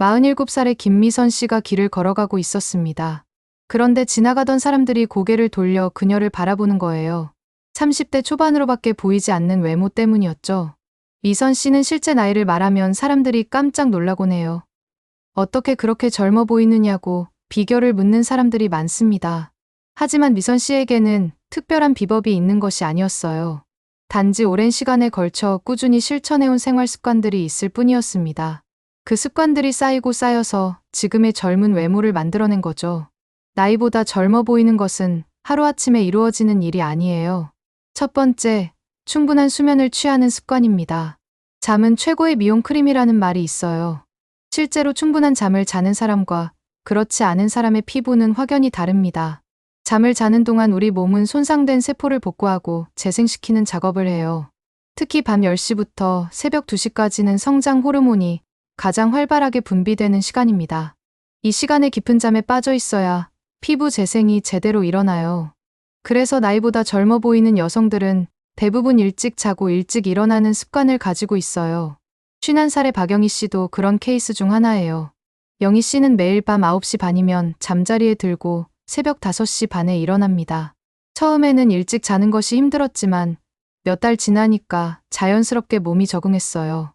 47살의 김미선 씨가 길을 걸어가고 있었습니다. 그런데 지나가던 사람들이 고개를 돌려 그녀를 바라보는 거예요. 30대 초반으로밖에 보이지 않는 외모 때문이었죠. 미선 씨는 실제 나이를 말하면 사람들이 깜짝 놀라곤 해요. 어떻게 그렇게 젊어 보이느냐고 비결을 묻는 사람들이 많습니다. 하지만 미선 씨에게는 특별한 비법이 있는 것이 아니었어요. 단지 오랜 시간에 걸쳐 꾸준히 실천해온 생활 습관들이 있을 뿐이었습니다. 그 습관들이 쌓이고 쌓여서 지금의 젊은 외모를 만들어낸 거죠. 나이보다 젊어 보이는 것은 하루아침에 이루어지는 일이 아니에요. 첫 번째, 충분한 수면을 취하는 습관입니다. 잠은 최고의 미용 크림이라는 말이 있어요. 실제로 충분한 잠을 자는 사람과 그렇지 않은 사람의 피부는 확연히 다릅니다. 잠을 자는 동안 우리 몸은 손상된 세포를 복구하고 재생시키는 작업을 해요. 특히 밤 10시부터 새벽 2시까지는 성장 호르몬이 가장 활발하게 분비되는 시간입니다. 이 시간에 깊은 잠에 빠져 있어야 피부 재생이 제대로 일어나요. 그래서 나이보다 젊어 보이는 여성들은 대부분 일찍 자고 일찍 일어나는 습관을 가지고 있어요. 51살의 박영희 씨도 그런 케이스 중 하나예요. 영희 씨는 매일 밤 9시 반이면 잠자리에 들고 새벽 5시 반에 일어납니다. 처음에는 일찍 자는 것이 힘들었지만 몇 달 지나니까 자연스럽게 몸이 적응했어요.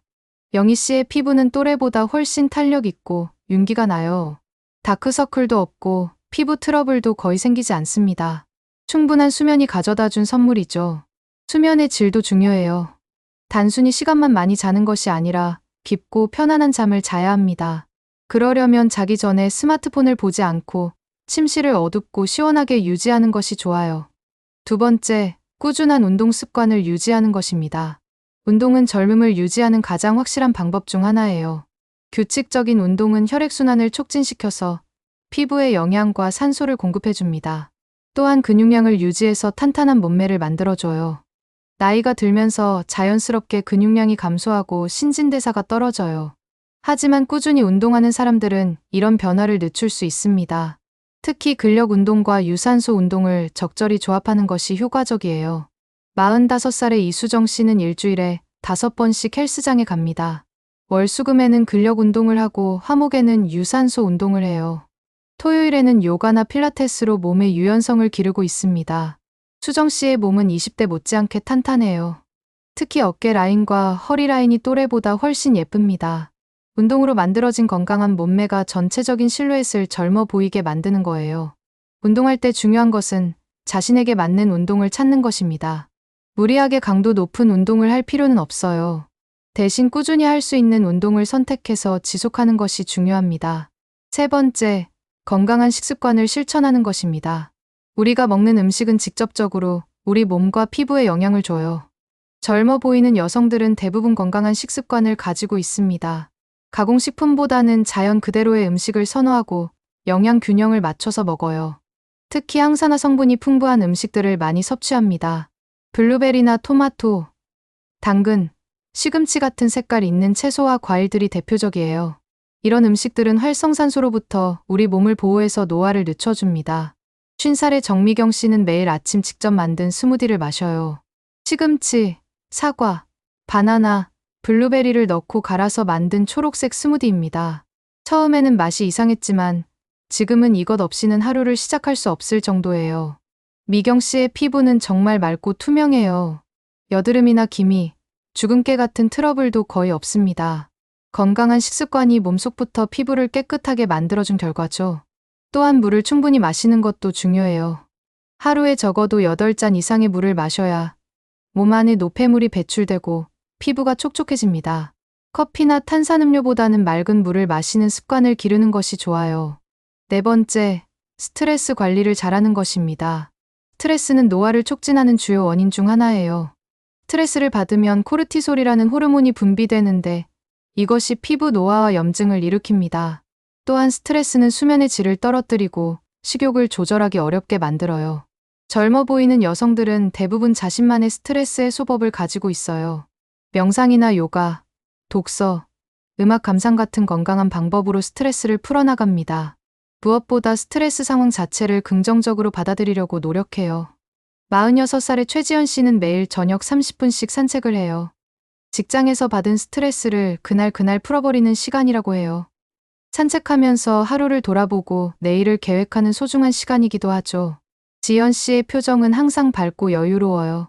영희 씨의 피부는 또래보다 훨씬 탄력 있고 윤기가 나요. 다크서클도 없고 피부 트러블도 거의 생기지 않습니다. 충분한 수면이 가져다 준 선물이죠. 수면의 질도 중요해요. 단순히 시간만 많이 자는 것이 아니라 깊고 편안한 잠을 자야 합니다. 그러려면 자기 전에 스마트폰을 보지 않고 침실을 어둡고 시원하게 유지하는 것이 좋아요. 두 번째, 꾸준한 운동 습관을 유지하는 것입니다. 운동은 젊음을 유지하는 가장 확실한 방법 중 하나예요. 규칙적인 운동은 혈액순환을 촉진시켜서 피부에 영양과 산소를 공급해줍니다. 또한 근육량을 유지해서 탄탄한 몸매를 만들어줘요. 나이가 들면서 자연스럽게 근육량이 감소하고 신진대사가 떨어져요. 하지만 꾸준히 운동하는 사람들은 이런 변화를 늦출 수 있습니다. 특히 근력 운동과 유산소 운동을 적절히 조합하는 것이 효과적이에요. 45살의 이수정 씨는 일주일에 5번씩 헬스장에 갑니다. 월수금에는 근력 운동을 하고 화목에는 유산소 운동을 해요. 토요일에는 요가나 필라테스로 몸의 유연성을 기르고 있습니다. 수정 씨의 몸은 20대 못지않게 탄탄해요. 특히 어깨 라인과 허리 라인이 또래보다 훨씬 예쁩니다. 운동으로 만들어진 건강한 몸매가 전체적인 실루엣을 젊어 보이게 만드는 거예요. 운동할 때 중요한 것은 자신에게 맞는 운동을 찾는 것입니다. 무리하게 강도 높은 운동을 할 필요는 없어요. 대신 꾸준히 할 수 있는 운동을 선택해서 지속하는 것이 중요합니다. 세 번째, 건강한 식습관을 실천하는 것입니다. 우리가 먹는 음식은 직접적으로 우리 몸과 피부에 영향을 줘요. 젊어 보이는 여성들은 대부분 건강한 식습관을 가지고 있습니다. 가공식품보다는 자연 그대로의 음식을 선호하고 영양 균형을 맞춰서 먹어요. 특히 항산화 성분이 풍부한 음식들을 많이 섭취합니다. 블루베리나 토마토, 당근, 시금치 같은 색깔 있는 채소와 과일들이 대표적이에요. 이런 음식들은 활성산소로부터 우리 몸을 보호해서 노화를 늦춰줍니다. 50살의 정미경 씨는 매일 아침 직접 만든 스무디를 마셔요. 시금치, 사과, 바나나, 블루베리를 넣고 갈아서 만든 초록색 스무디입니다. 처음에는 맛이 이상했지만 지금은 이것 없이는 하루를 시작할 수 없을 정도예요. 미경 씨의 피부는 정말 맑고 투명해요. 여드름이나 기미, 주근깨 같은 트러블도 거의 없습니다. 건강한 식습관이 몸속부터 피부를 깨끗하게 만들어준 결과죠. 또한 물을 충분히 마시는 것도 중요해요. 하루에 적어도 8잔 이상의 물을 마셔야 몸 안에 노폐물이 배출되고 피부가 촉촉해집니다. 커피나 탄산음료보다는 맑은 물을 마시는 습관을 기르는 것이 좋아요. 네 번째, 스트레스 관리를 잘하는 것입니다. 스트레스는 노화를 촉진하는 주요 원인 중 하나예요. 스트레스를 받으면 코르티솔이라는 호르몬이 분비되는데 이것이 피부 노화와 염증을 일으킵니다. 또한 스트레스는 수면의 질을 떨어뜨리고 식욕을 조절하기 어렵게 만들어요. 젊어 보이는 여성들은 대부분 자신만의 스트레스 해소법을 가지고 있어요. 명상이나 요가, 독서, 음악 감상 같은 건강한 방법으로 스트레스를 풀어나갑니다. 무엇보다 스트레스 상황 자체를 긍정적으로 받아들이려고 노력해요. 46살의 최지연 씨는 매일 저녁 30분씩 산책을 해요. 직장에서 받은 스트레스를 그날 풀어버리는 시간이라고 해요. 산책하면서 하루를 돌아보고 내일을 계획하는 소중한 시간이기도 하죠. 지연 씨의 표정은 항상 밝고 여유로워요.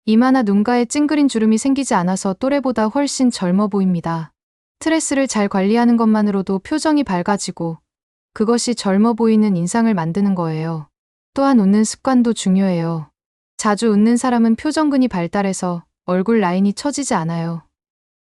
이마나 눈가에 찡그린 주름이 생기지 않아서 또래보다 훨씬 젊어 보입니다. 스트레스를 잘 관리하는 것만으로도 표정이 밝아지고 그것이 젊어 보이는 인상을 만드는 거예요. 또한 웃는 습관도 중요해요. 자주 웃는 사람은 표정근이 발달해서 얼굴 라인이 처지지 않아요.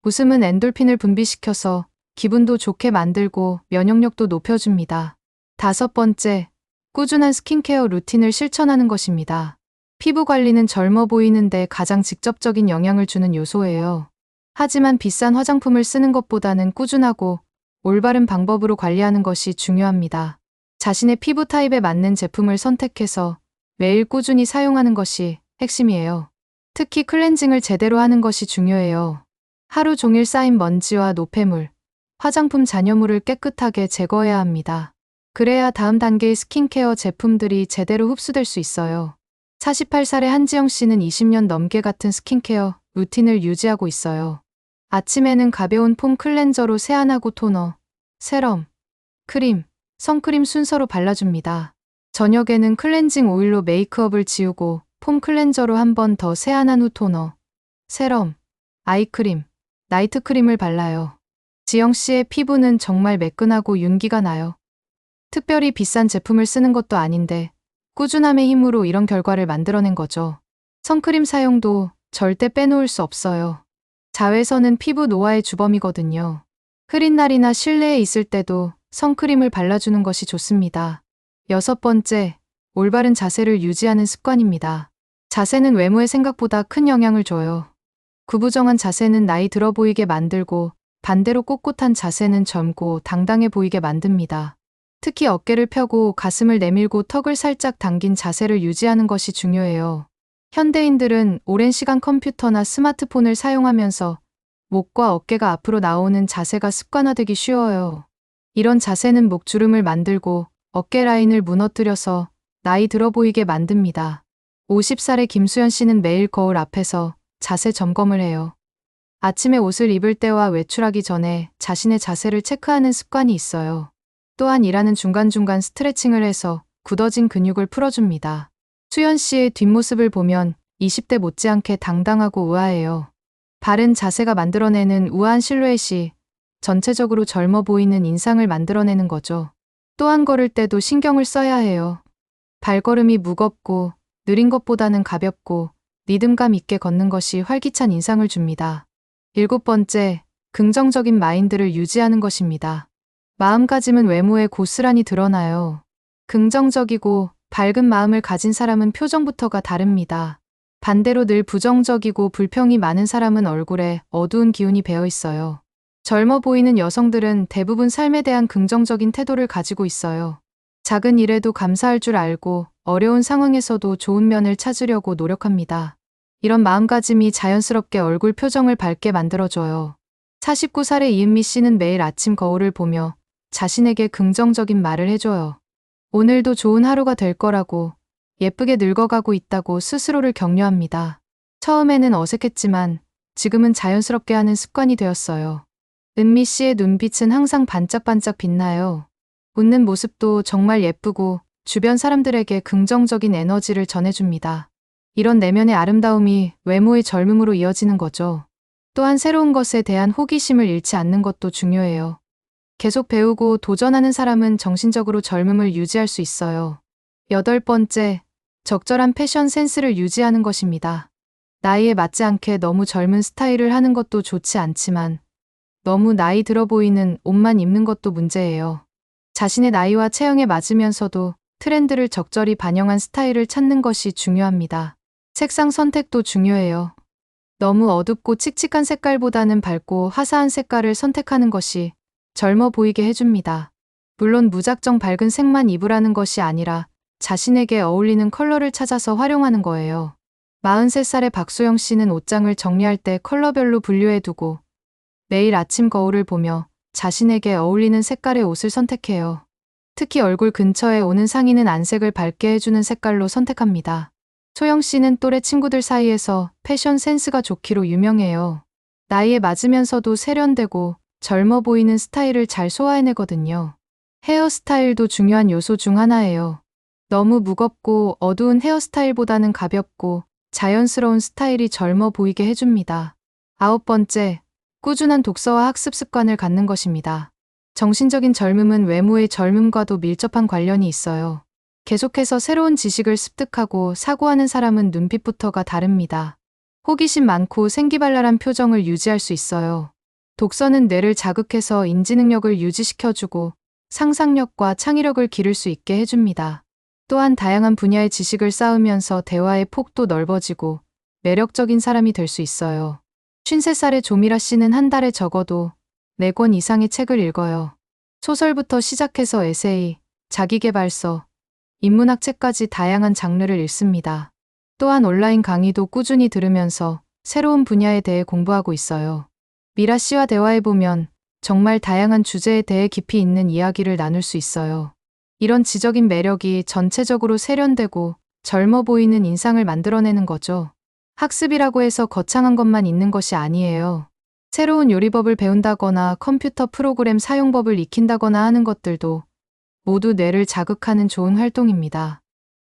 웃음은 엔돌핀을 분비시켜서 기분도 좋게 만들고 면역력도 높여줍니다. 5번째, 꾸준한 스킨케어 루틴을 실천하는 것입니다. 피부 관리는 젊어 보이는데 가장 직접적인 영향을 주는 요소예요. 하지만 비싼 화장품을 쓰는 것보다는 꾸준하고 올바른 방법으로 관리하는 것이 중요합니다. 자신의 피부 타입에 맞는 제품을 선택해서 매일 꾸준히 사용하는 것이 핵심이에요. 특히 클렌징을 제대로 하는 것이 중요해요. 하루 종일 쌓인 먼지와 노폐물, 화장품 잔여물을 깨끗하게 제거해야 합니다. 그래야 다음 단계의 스킨케어 제품들이 제대로 흡수될 수 있어요. 48살의 한지영 씨는 20년 넘게 같은 스킨케어 루틴을 유지하고 있어요. 아침에는 가벼운 폼 클렌저로 세안하고 토너, 세럼, 크림, 선크림 순서로 발라줍니다. 저녁에는 클렌징 오일로 메이크업을 지우고 폼 클렌저로 한 번 더 세안한 후 토너, 세럼, 아이크림, 나이트크림을 발라요. 지영 씨의 피부는 정말 매끈하고 윤기가 나요. 특별히 비싼 제품을 쓰는 것도 아닌데 꾸준함의 힘으로 이런 결과를 만들어낸 거죠. 선크림 사용도 절대 빼놓을 수 없어요. 자외선은 피부 노화의 주범이거든요. 흐린 날이나 실내에 있을 때도 선크림을 발라주는 것이 좋습니다. 6번째, 올바른 자세를 유지하는 습관입니다. 자세는 외모에 생각보다 큰 영향을 줘요. 구부정한 자세는 나이 들어 보이게 만들고 반대로 꼿꼿한 자세는 젊고 당당해 보이게 만듭니다. 특히 어깨를 펴고 가슴을 내밀고 턱을 살짝 당긴 자세를 유지하는 것이 중요해요. 현대인들은 오랜 시간 컴퓨터나 스마트폰을 사용하면서 목과 어깨가 앞으로 나오는 자세가 습관화되기 쉬워요. 이런 자세는 목주름을 만들고 어깨 라인을 무너뜨려서 나이 들어 보이게 만듭니다. 50살의 김수연 씨는 매일 거울 앞에서 자세 점검을 해요. 아침에 옷을 입을 때와 외출하기 전에 자신의 자세를 체크하는 습관이 있어요. 또한 일하는 중간중간 스트레칭을 해서 굳어진 근육을 풀어줍니다. 수연 씨의 뒷모습을 보면 20대 못지않게 당당하고 우아해요. 바른 자세가 만들어내는 우아한 실루엣이 전체적으로 젊어 보이는 인상을 만들어내는 거죠. 또한 걸을 때도 신경을 써야 해요. 발걸음이 무겁고 느린 것보다는 가볍고 리듬감 있게 걷는 것이 활기찬 인상을 줍니다. 7번째, 긍정적인 마인드를 유지하는 것입니다. 마음가짐은 외모에 고스란히 드러나요. 긍정적이고 밝은 마음을 가진 사람은 표정부터가 다릅니다. 반대로 늘 부정적이고 불평이 많은 사람은 얼굴에 어두운 기운이 배어 있어요. 젊어 보이는 여성들은 대부분 삶에 대한 긍정적인 태도를 가지고 있어요. 작은 일에도 감사할 줄 알고 어려운 상황에서도 좋은 면을 찾으려고 노력합니다. 이런 마음가짐이 자연스럽게 얼굴 표정을 밝게 만들어줘요. 49살의 이은미 씨는 매일 아침 거울을 보며 자신에게 긍정적인 말을 해줘요. 오늘도 좋은 하루가 될 거라고, 예쁘게 늙어가고 있다고 스스로를 격려합니다. 처음에는 어색했지만 지금은 자연스럽게 하는 습관이 되었어요. 은미 씨의 눈빛은 항상 반짝반짝 빛나요. 웃는 모습도 정말 예쁘고 주변 사람들에게 긍정적인 에너지를 전해줍니다. 이런 내면의 아름다움이 외모의 젊음으로 이어지는 거죠. 또한 새로운 것에 대한 호기심을 잃지 않는 것도 중요해요. 계속 배우고 도전하는 사람은 정신적으로 젊음을 유지할 수 있어요. 8번째, 적절한 패션 센스를 유지하는 것입니다. 나이에 맞지 않게 너무 젊은 스타일을 하는 것도 좋지 않지만 너무 나이 들어 보이는 옷만 입는 것도 문제예요. 자신의 나이와 체형에 맞으면서도 트렌드를 적절히 반영한 스타일을 찾는 것이 중요합니다. 색상 선택도 중요해요. 너무 어둡고 칙칙한 색깔보다는 밝고 화사한 색깔을 선택하는 것이 젊어 보이게 해줍니다. 물론 무작정 밝은 색만 입으라는 것이 아니라 자신에게 어울리는 컬러를 찾아서 활용하는 거예요. 43살의 박소영 씨는 옷장을 정리할 때 컬러별로 분류해두고 매일 아침 거울을 보며 자신에게 어울리는 색깔의 옷을 선택해요. 특히 얼굴 근처에 오는 상의는 안색을 밝게 해주는 색깔로 선택합니다. 소영 씨는 또래 친구들 사이에서 패션 센스가 좋기로 유명해요. 나이에 맞으면서도 세련되고 젊어 보이는 스타일을 잘 소화해내거든요. 헤어스타일도 중요한 요소 중 하나예요. 너무 무겁고 어두운 헤어스타일보다는 가볍고 자연스러운 스타일이 젊어 보이게 해줍니다. 9번째, 꾸준한 독서와 학습 습관을 갖는 것입니다. 정신적인 젊음은 외모의 젊음과도 밀접한 관련이 있어요. 계속해서 새로운 지식을 습득하고 사고하는 사람은 눈빛부터가 다릅니다. 호기심 많고 생기발랄한 표정을 유지할 수 있어요. 독서는 뇌를 자극해서 인지 능력을 유지시켜주고 상상력과 창의력을 기를 수 있게 해줍니다. 또한 다양한 분야의 지식을 쌓으면서 대화의 폭도 넓어지고 매력적인 사람이 될 수 있어요. 53살의 조미라 씨는 한 달에 적어도 4권 이상의 책을 읽어요. 소설부터 시작해서 에세이, 자기계발서, 인문학 책까지 다양한 장르를 읽습니다. 또한 온라인 강의도 꾸준히 들으면서 새로운 분야에 대해 공부하고 있어요. 미라 씨와 대화해보면 정말 다양한 주제에 대해 깊이 있는 이야기를 나눌 수 있어요. 이런 지적인 매력이 전체적으로 세련되고 젊어 보이는 인상을 만들어내는 거죠. 학습이라고 해서 거창한 것만 있는 것이 아니에요. 새로운 요리법을 배운다거나 컴퓨터 프로그램 사용법을 익힌다거나 하는 것들도 모두 뇌를 자극하는 좋은 활동입니다.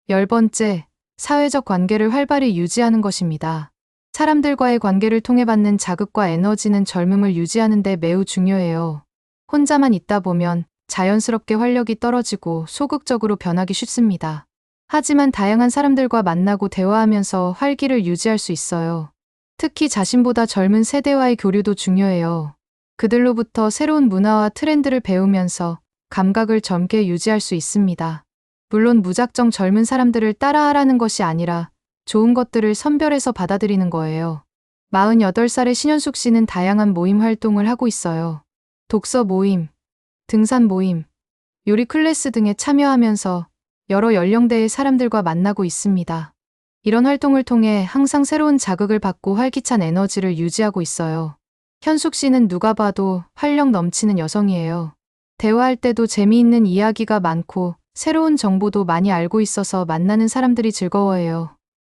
10번째, 사회적 관계를 활발히 유지하는 것입니다. 사람들과의 관계를 통해 받는 자극과 에너지는 젊음을 유지하는 데 매우 중요해요. 혼자만 있다 보면 자연스럽게 활력이 떨어지고 소극적으로 변하기 쉽습니다. 하지만 다양한 사람들과 만나고 대화하면서 활기를 유지할 수 있어요. 특히 자신보다 젊은 세대와의 교류도 중요해요. 그들로부터 새로운 문화와 트렌드를 배우면서 감각을 젊게 유지할 수 있습니다. 물론 무작정 젊은 사람들을 따라하라는 것이 아니라 좋은 것들을 선별해서 받아들이는 거예요. 48살의 신현숙 씨는 다양한 모임 활동을 하고 있어요. 독서 모임, 등산 모임, 요리 클래스 등에 참여하면서 여러 연령대의 사람들과 만나고 있습니다. 이런 활동을 통해 항상 새로운 자극을 받고 활기찬 에너지를 유지하고 있어요. 현숙 씨는 누가 봐도 활력 넘치는 여성이에요. 대화할 때도 재미있는 이야기가 많고 새로운 정보도 많이 알고 있어서 만나는 사람들이 즐거워해요.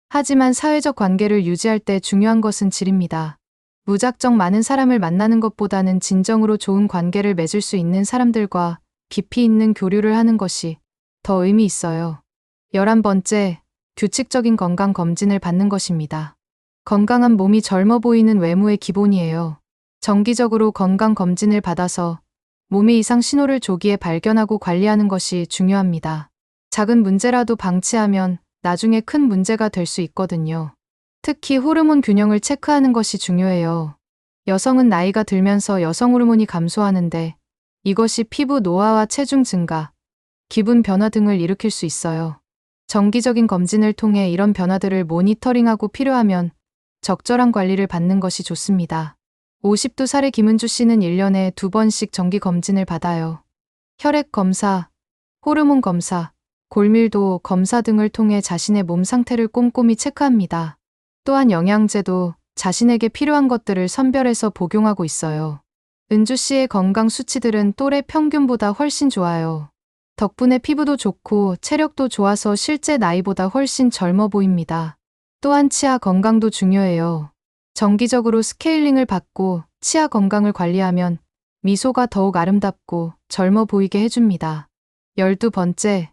하지만 사회적 관계를 유지할 때 중요한 것은 질입니다. 무작정 많은 사람을 만나는 것보다는 진정으로 좋은 관계를 맺을 수 있는 사람들과 깊이 있는 교류를 하는 것이 더 의미 있어요. 11번째, 규칙적인 건강 검진을 받는 것입니다. 건강한 몸이 젊어 보이는 외모의 기본이에요. 정기적으로 건강 검진을 받아서 몸의 이상 신호를 조기에 발견하고 관리하는 것이 중요합니다. 작은 문제라도 방치하면 나중에 큰 문제가 될 수 있거든요. 특히 호르몬 균형을 체크하는 것이 중요해요. 여성은 나이가 들면서 여성 호르몬이 감소하는데 이것이 피부 노화와 체중 증가, 기분 변화 등을 일으킬 수 있어요. 정기적인 검진을 통해 이런 변화들을 모니터링하고 필요하면 적절한 관리를 받는 것이 좋습니다. 52살의 김은주 씨는 1년에 2번씩 정기 검진을 받아요. 혈액 검사, 호르몬 검사, 골밀도 검사 등을 통해 자신의 몸 상태를 꼼꼼히 체크합니다. 또한 영양제도 자신에게 필요한 것들을 선별해서 복용하고 있어요. 은주 씨의 건강 수치들은 또래 평균보다 훨씬 좋아요. 덕분에 피부도 좋고 체력도 좋아서 실제 나이보다 훨씬 젊어 보입니다. 또한 치아 건강도 중요해요. 정기적으로 스케일링을 받고 치아 건강을 관리하면 미소가 더욱 아름답고 젊어 보이게 해줍니다. 12번째,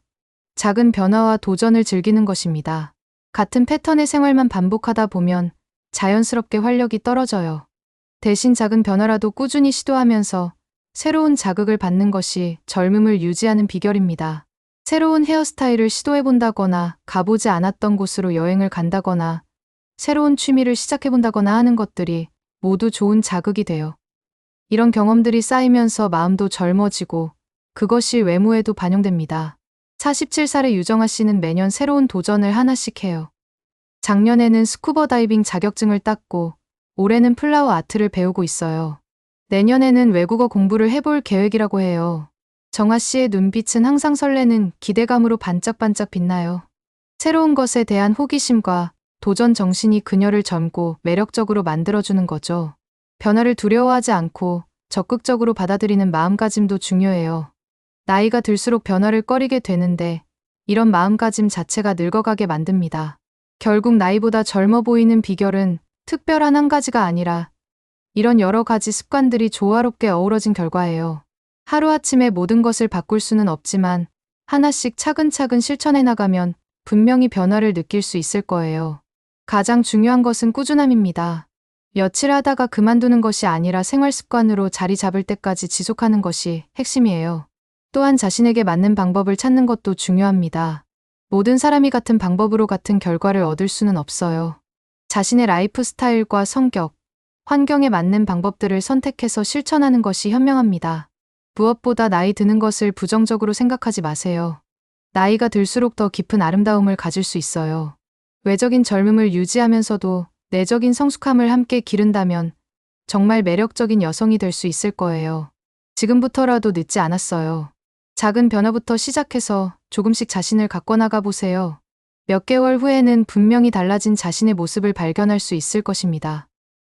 작은 변화와 도전을 즐기는 것입니다. 같은 패턴의 생활만 반복하다 보면 자연스럽게 활력이 떨어져요. 대신 작은 변화라도 꾸준히 시도하면서 새로운 자극을 받는 것이 젊음을 유지하는 비결입니다. 새로운 헤어스타일을 시도해본다거나 가보지 않았던 곳으로 여행을 간다거나 새로운 취미를 시작해본다거나 하는 것들이 모두 좋은 자극이 돼요. 이런 경험들이 쌓이면서 마음도 젊어지고 그것이 외모에도 반영됩니다. 47살의 유정아 씨는 매년 새로운 도전을 하나씩 해요. 작년에는 스쿠버 다이빙 자격증을 땄고 올해는 플라워 아트를 배우고 있어요. 내년에는 외국어 공부를 해볼 계획이라고 해요. 정아 씨의 눈빛은 항상 설레는 기대감으로 반짝반짝 빛나요. 새로운 것에 대한 호기심과 도전 정신이 그녀를 젊고 매력적으로 만들어주는 거죠. 변화를 두려워하지 않고 적극적으로 받아들이는 마음가짐도 중요해요. 나이가 들수록 변화를 꺼리게 되는데 이런 마음가짐 자체가 늙어가게 만듭니다. 결국 나이보다 젊어 보이는 비결은 특별한 한 가지가 아니라 이런 여러 가지 습관들이 조화롭게 어우러진 결과예요. 하루아침에 모든 것을 바꿀 수는 없지만 하나씩 차근차근 실천해 나가면 분명히 변화를 느낄 수 있을 거예요. 가장 중요한 것은 꾸준함입니다. 며칠 하다가 그만두는 것이 아니라 생활 습관으로 자리 잡을 때까지 지속하는 것이 핵심이에요. 또한 자신에게 맞는 방법을 찾는 것도 중요합니다. 모든 사람이 같은 방법으로 같은 결과를 얻을 수는 없어요. 자신의 라이프 스타일과 성격, 환경에 맞는 방법들을 선택해서 실천하는 것이 현명합니다. 무엇보다 나이 드는 것을 부정적으로 생각하지 마세요. 나이가 들수록 더 깊은 아름다움을 가질 수 있어요. 외적인 젊음을 유지하면서도 내적인 성숙함을 함께 기른다면 정말 매력적인 여성이 될 수 있을 거예요. 지금부터라도 늦지 않았어요. 작은 변화부터 시작해서 조금씩 자신을 가꿔나가 보세요. 몇 개월 후에는 분명히 달라진 자신의 모습을 발견할 수 있을 것입니다.